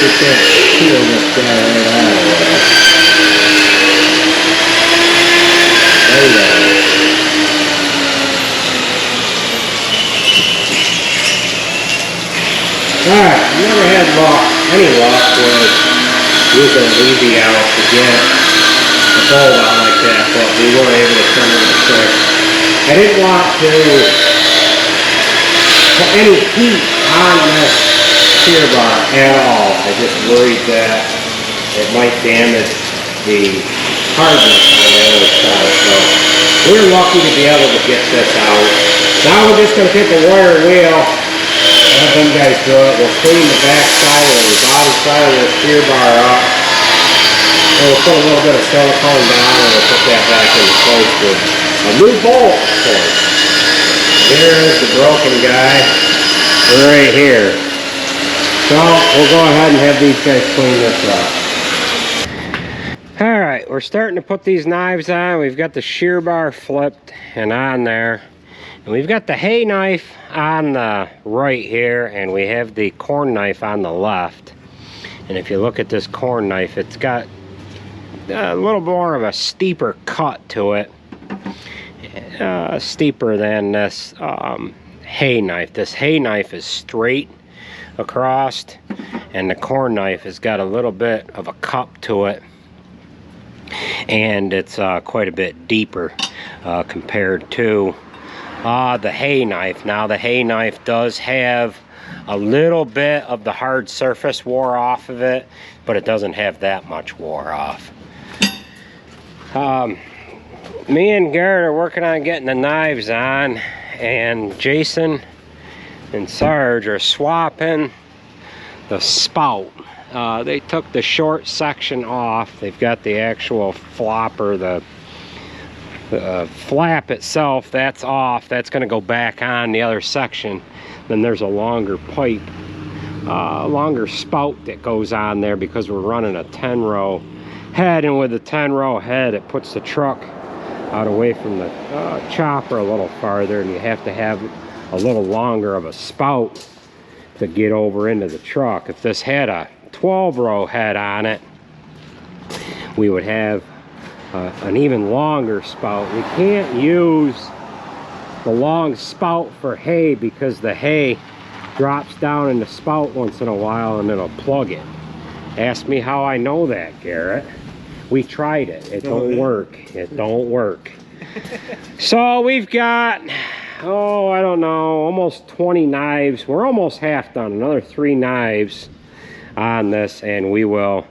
Just that peel this guy right out of there. There you go. Alright, never had any luck with using an easy out to get a bolt out like that, but we were able to turn it with a trick. I didn't want to put any heat on this shear bar at all. I just worried that it might damage the hardness on the other side. So we're lucky to be able to get this out. Now we're just going to take the wire wheel, have them guys do it. We'll clean the back side or the bottom side of the shear bar up. And we'll put a little bit of silicone down and we'll put that back into place with a new bolt, of course. Here is the broken guy right here. So we'll go ahead and have these guys clean this up. Alright, we're starting to put these knives on. We've got the shear bar flipped and on there. And we've got the hay knife on the right here, and we have the corn knife on the left. And if you look at this corn knife, it's got a little more of a steeper cut to it. Steeper than this hay knife. This hay knife is straight across, and the corn knife has got a little bit of a cup to it, and it's quite a bit deeper compared to the hay knife. Now the hay knife does have a little bit of the hard surface wore off of it, but it doesn't have that much wore off. Me and Garrett are working on getting the knives on, and Jason and Sarge are swapping the spout. They took the short section off. They've got the actual flopper, the flap itself, that's off. That's going to go back on the other section. Then there's a longer pipe, longer spout that goes on there because we're running a 10-row head, and with the 10-row head it puts the truck out away from the chopper a little farther, and you have to have a little longer of a spout to get over into the truck. If this had a 12-row head on it, we would have an even longer spout. We can't use the long spout for hay because the hay drops down in the spout once in a while and it'll plug it. Ask me how I know that, Garrett. We tried it. It don't work. It don't work. So we've got, oh, I don't know, almost 20 knives. We're almost half done. Another 3 knives on this, and we will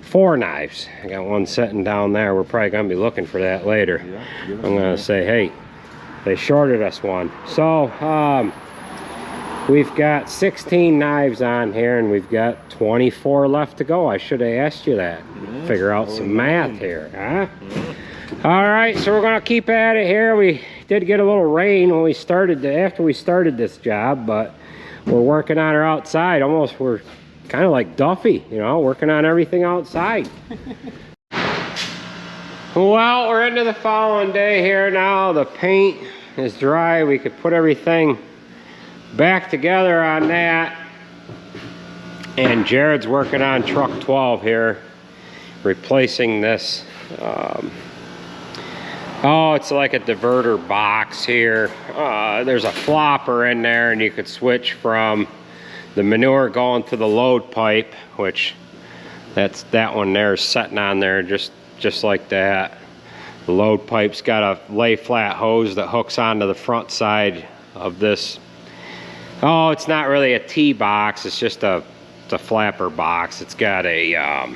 4 knives. I got one sitting down there. We're probably going to be looking for that later. Yeah, I'm going to say, hey, they shorted us one. So we've got 16 knives on here, and we've got 24 left to go. I should have asked you that. Yeah, figure out some math here, huh? Yeah. All right, so we're going to keep at it here. We did get a little rain when we started, after we started this job, but we're working on her outside. Almost, we're kind of like Duffy, you know, working on everything outside. Well, we're into the following day here now. The paint is dry. We could put everything back together on that. And Jared's working on truck 12 here, replacing this. Oh, it's like a diverter box here. There's a flopper in there, and you could switch from the manure going to the load pipe, which that one there is sitting on there just like that. The load pipe's got a lay flat hose that hooks onto the front side of this. Oh, it's not really a T-box, it's just a flapper box. It's got a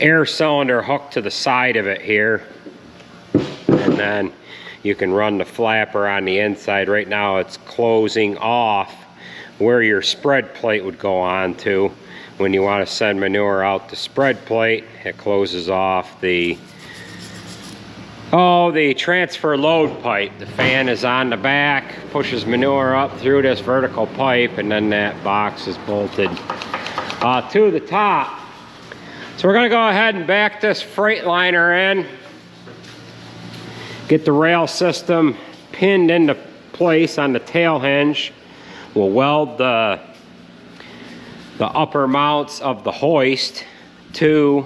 air cylinder hooked to the side of it here, and then you can run the flapper on the inside. Right now it's closing off where your spread plate would go on to. When you want to send manure out the spread plate, it closes off the transfer load pipe. The fan is on the back, pushes manure up through this vertical pipe, and then that box is bolted to the top. So we're going to go ahead and back this Freightliner in, get the rail system pinned into place on the tail hinge. We'll weld the the upper mounts of the hoist to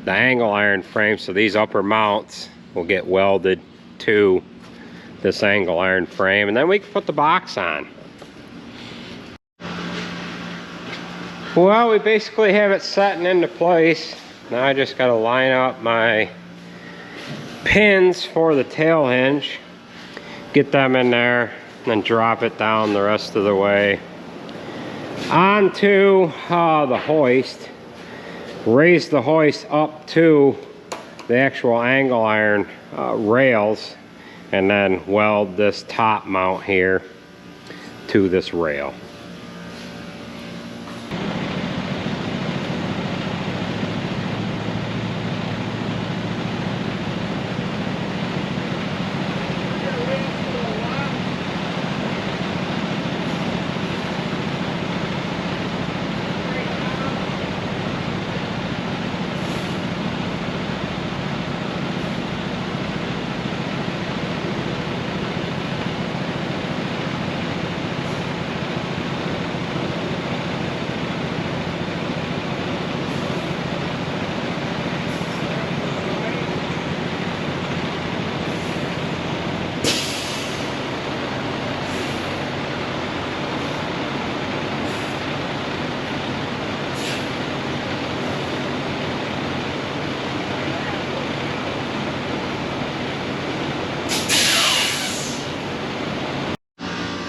the angle iron frame. So these upper mounts will get welded to this angle iron frame, and then we can put the box on. Well, we basically have it setting into place. Now I just got to line up my pins for the tail hinge, get them in there, and then drop it down the rest of the way onto the hoist. Raise the hoist up to the actual angle iron rails, and then weld this top mount here to this rail.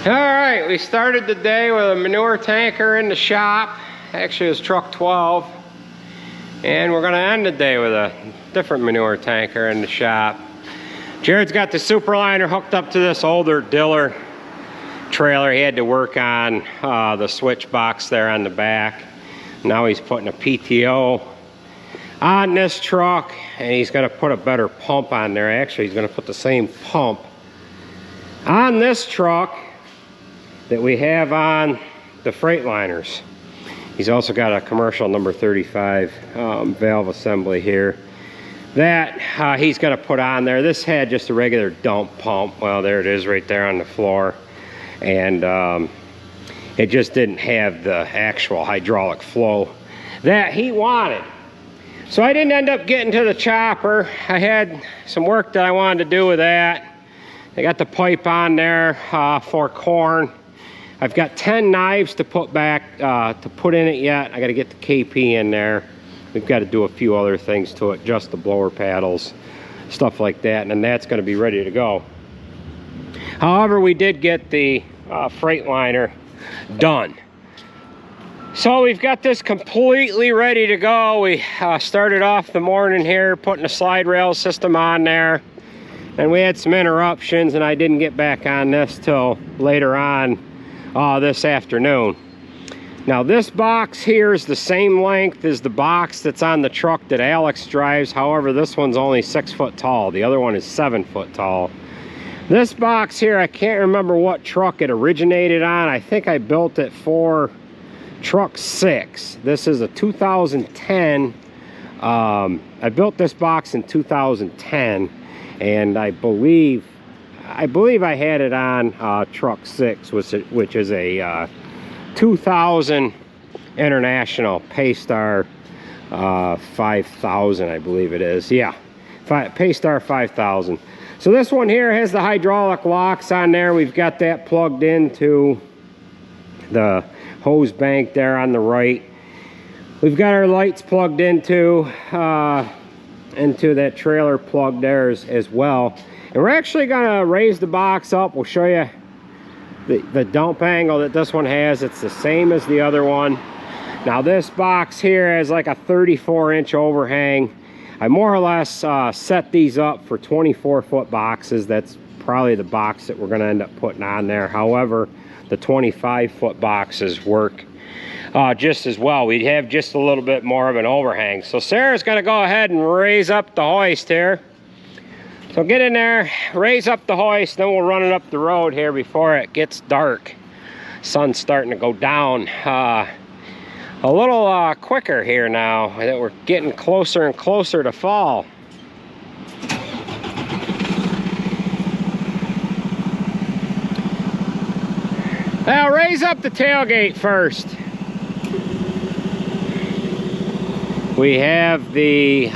Alright, we started the day with a manure tanker in the shop. Actually, it was truck 12. And we're going to end the day with a different manure tanker in the shop. Jared's got the superliner hooked up to this older Diller trailer. He had to work on the switch box there on the back. Now he's putting a PTO on this truck, and he's going to put a better pump on there. Actually, he's going to put the same pump on this truck that we have on the Freightliners. He's also got a commercial number 35 valve assembly here that he's going to put on there. This had just a regular dump pump. Well, there it is right there on the floor. And it just didn't have the actual hydraulic flow that he wanted. So I didn't end up getting to the chopper. I had some work that I wanted to do with that. I got the pipe on there for corn. I've got 10 knives to put back, to put in it yet. I got to get the KP in there. We've got to do a few other things to it, just the blower paddles, stuff like that, and then that's going to be ready to go. However, we did get the Freightliner done. So we've got this completely ready to go. We started off the morning here putting a slide rail system on there, and we had some interruptions, and I didn't get back on this till later on this afternoon. Now this box here is the same length as the box that's on the truck that Alex drives. However, this one's only 6 foot tall. The other one is 7 foot tall. This box here, I can't remember what truck it originated on. I think I built it for truck 6. This is a 2010. I built this box in 2010, and I believe I had it on truck 6, which is a 2000 International Paystar 5000, I believe it is. Yeah, Paystar 5000. So this one here has the hydraulic locks on there. We've got that plugged into the hose bank there on the right. We've got our lights plugged into that trailer plug there as well. And we're actually gonna raise the box up. We'll show you the dump angle that this one has. It's the same as the other one. Now this box here has like a 34-inch overhang. I more or less set these up for 24-foot boxes. That's probably the box that we're gonna end up putting on there. However, the 25-foot boxes work just as well. We'd have just a little bit more of an overhang. So Sarah's gonna go ahead and raise up the hoist here. So get in there, raise up the hoist, then we'll run it up the road here before it gets dark. Sun's starting to go down a little quicker here now that we're getting closer and closer to fall. Now raise up the tailgate first. We have the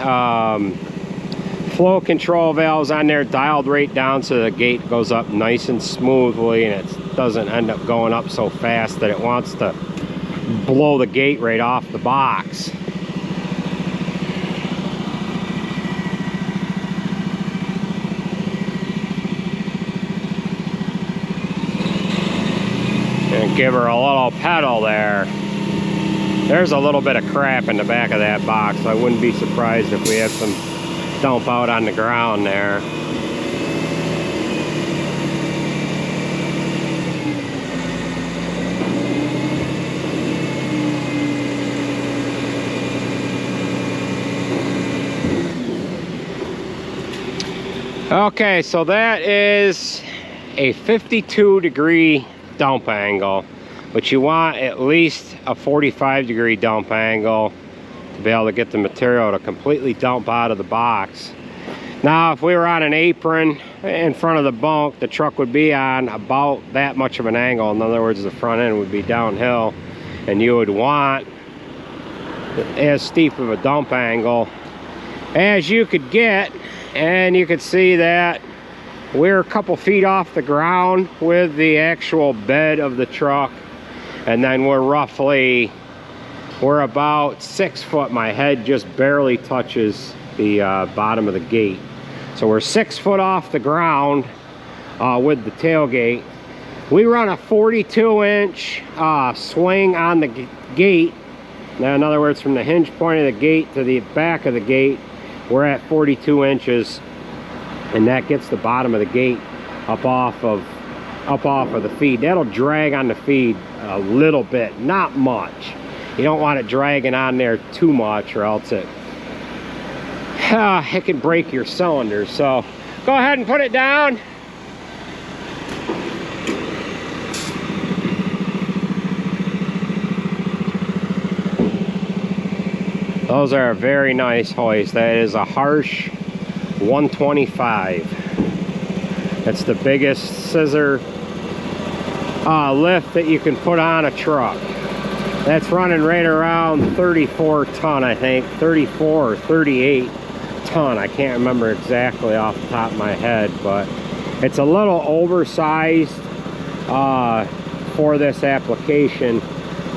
flow control valves on there dialed right down so the gate goes up nice and smoothly, and it doesn't end up going up so fast that it wants to blow the gate right off the box. And give her a little pedal there. There's a little bit of crap in the back of that box. I wouldn't be surprised if we have some dump out on the ground there. Okay, so that is a 52-degree dump angle, but you want at least a 45-degree dump angle to be able to get the material to completely dump out of the box. Now, if we were on an apron in front of the bunk, the truck would be on about that much of an angle. In other words, the front end would be downhill, and you would want as steep of a dump angle as you could get. And you can see that we're a couple feet off the ground with the actual bed of the truck, and then we're about 6 foot. My head just barely touches the bottom of the gate, so we're 6 foot off the ground with the tailgate. We run a 42-inch swing on the gate. Now, in other words, from the hinge point of the gate to the back of the gate, we're at 42 inches, and that gets the bottom of the gate up off of the feed. That'll drag on the feed a little bit, not much. You don't want it dragging on there too much, or else it can break your cylinders. So go ahead and put it down. Those are a very nice hoist. That is a Harsh 125. That's the biggest scissor lift that you can put on a truck. That's running right around 34 ton, I think. 34 or 38 ton. I can't remember exactly off the top of my head, but it's a little oversized for this application.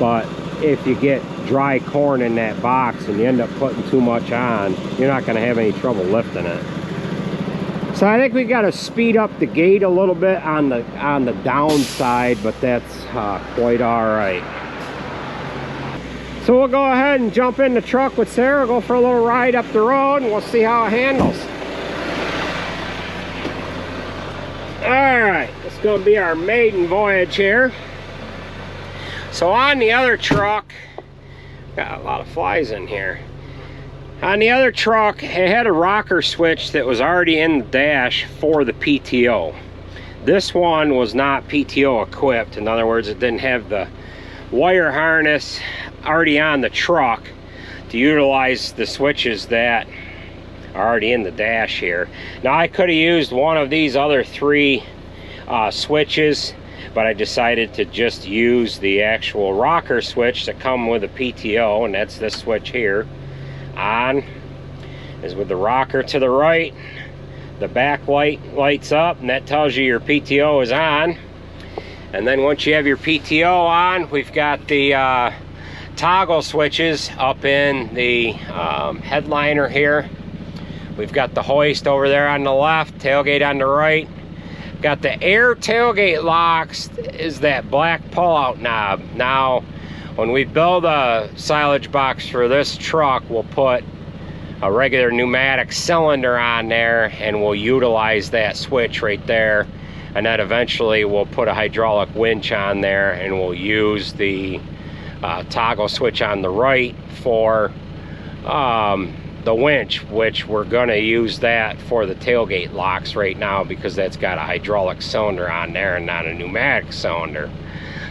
But if you get dry corn in that box and you end up putting too much on, you're not going to have any trouble lifting it. So I think we got to speed up the gate a little bit on the downside, but that's quite all right. So we'll go ahead and jump in the truck with Sarah, go for a little ride up the road, and we'll see how it handles. All right, it's going to be our maiden voyage here. So on the other truck, got a lot of flies in here. On the other truck, it had a rocker switch that was already in the dash for the PTO. This one was not PTO equipped. In other words, it didn't have the wire harness already on the truck to utilize the switches that are already in the dash here. Now, I could have used one of these other three switches, but I decided to just use the actual rocker switch that come with a PTO, and that's this switch here. On is with the rocker to the right, the back light lights up, and that tells you your PTO is on. And then once you have your PTO on, we've got the toggle switches up in the headliner here. We've got the hoist over there on the left, tailgate on the right. Got the air tailgate locks is that black pull-out knob. Now, when we build a silage box for this truck, we'll put a regular pneumatic cylinder on there, and we'll utilize that switch right there. And then eventually we'll put a hydraulic winch on there, and we'll use the toggle switch on the right for the winch, which we're gonna use that for the tailgate locks right now, because that's got a hydraulic cylinder on there and not a pneumatic cylinder.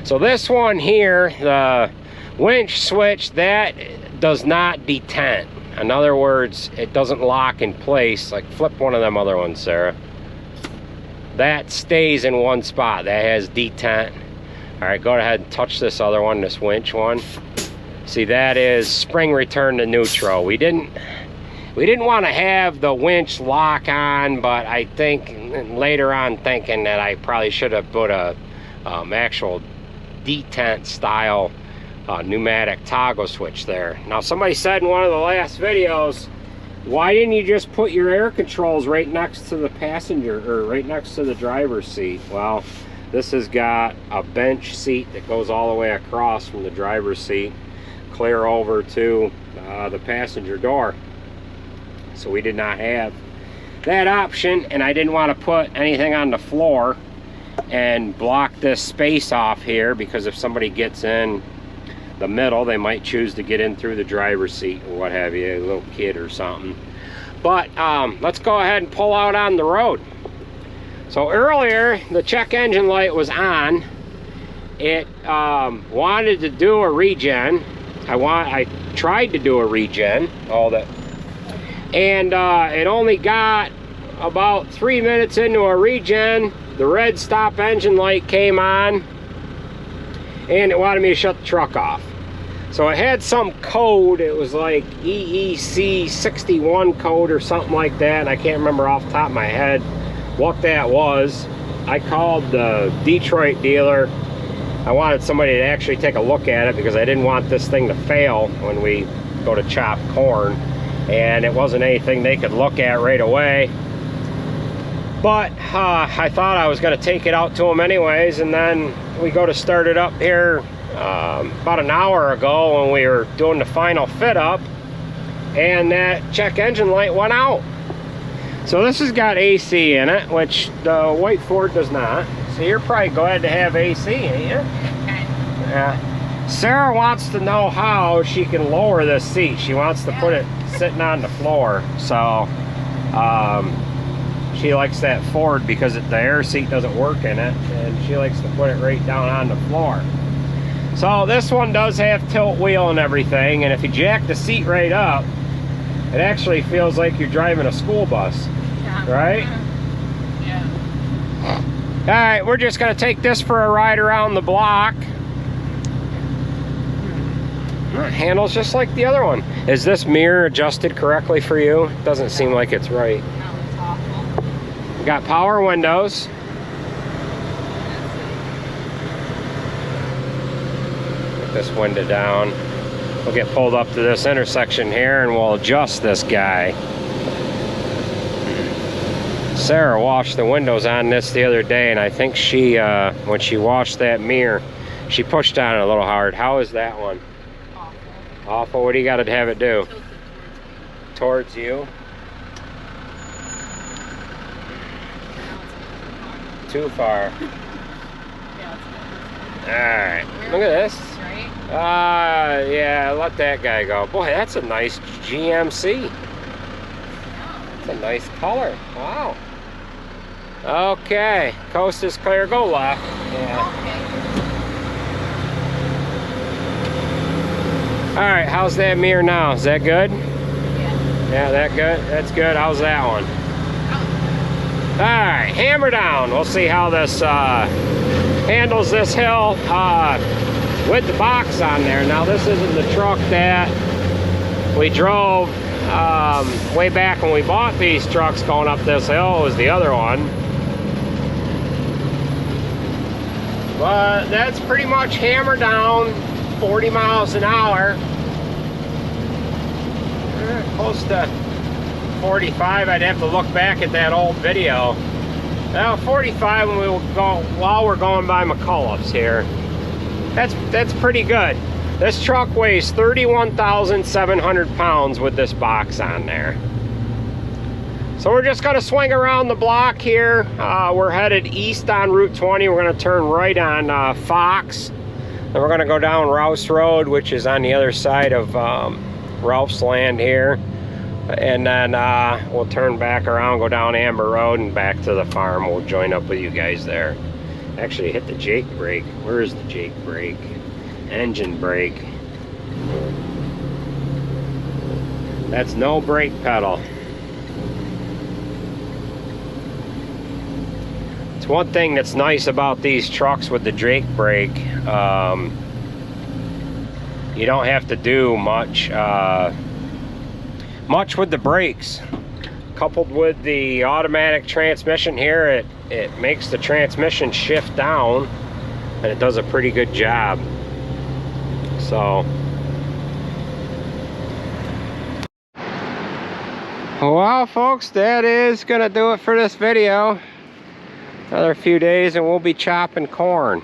So this one here, the winch switch, that does not detent. In other words, it doesn't lock in place. Like, flip one of them other ones, Sarah. That stays in one spot. That has detent. All right, go ahead and touch this other one, this winch one. See, that is spring return to neutral. We didn't want to have the winch lock on, but I think later on thinking that I probably should have put a actual detent style pneumatic toggle switch there. Now, somebody said in one of the last videos, why didn't you just put your air controls right next to the passenger, or right next to the driver's seat? Well, this has got a bench seat that goes all the way across from the driver's seat clear over to the passenger door. So we did not have that option, and I didn't want to put anything on the floor and block this space off here, because if somebody gets in the middle, they might choose to get in through the driver's seat or what have you, a little kid or something. But let's go ahead and pull out on the road. So earlier, the check engine light was on. It wanted to do a regen. I tried to do a regen, and it only got about 3 minutes into a regen. The red stop engine light came on, and it wanted me to shut the truck off. So it had some code. It was like EEC 61 code or something like that, and I can't remember off the top of my head what that was. I called the Detroit dealer. I wanted somebody to actually take a look at it, because I didn't want this thing to fail when we go to chop corn, and it wasn't anything they could look at right away. But I thought I was going to take it out to them anyways, and then we go to start it up here about an hour ago when we were doing the final fit up, and that check engine light went out. So this has got AC in it, which the white Ford does not. So you're probably glad to have AC, ain't you? Yeah. Sarah wants to know how she can lower this seat. She wants to put it sitting on the floor. So she likes that Ford because the air seat doesn't work in it, and she likes to put it right down on the floor. So this one does have tilt wheel and everything, and if you jack the seat right up, it actually feels like you're driving a school bus. Yeah. Right? Yeah. All right, we're just going to take this for a ride around the block. It handles just like the other one. Is this mirror adjusted correctly for you? It doesn't seem like it's right. No, it's awful. We got power windows. Put this window down. We'll get pulled up to this intersection here, and we'll adjust this guy. Sarah washed the windows on this the other day, and I think she, when she washed that mirror, she pushed on it a little hard. How is that one? Awful. Awful? What do you got to have it do? Tilted Towards you? Too far. Yeah, Alright, look at this. right? Yeah, let that guy go. Boy, that's a nice GMC. That's a nice color. Wow. Okay, coast is clear, go left. Yeah. Okay. Alright, how's that mirror now? Is that good? Yeah. Yeah, that good? That's good. How's that one? Alright, hammer down. We'll see how this handles this hill with the box on there. Now, this isn't the truck that we drove way back when we bought these trucks going up this hill. It was the other one. But that's pretty much hammer down, 40 miles an hour. Close to 45. I'd have to look back at that old video. Now 45 when we go while we're going by McCullough's here. That's pretty good. This truck weighs 31,700 pounds with this box on there. So we're just gonna swing around the block here. We're headed east on Route 20. We're gonna turn right on Fox. Then we're gonna go down Rouse Road, which is on the other side of Ralph's land here. And then we'll turn back around, go down Amber Road and back to the farm. We'll join up with you guys there. Actually hit the Jake brake. Where is the Jake brake? Engine brake. That's no brake pedal. It's one thing that's nice about these trucks with the Jake brake. you don't have to do much with the brakes. Coupled with the automatic transmission here, it makes the transmission shift down, and it does a pretty good job. So, well folks, that is gonna do it for this video. Another few days and we'll be chopping corn.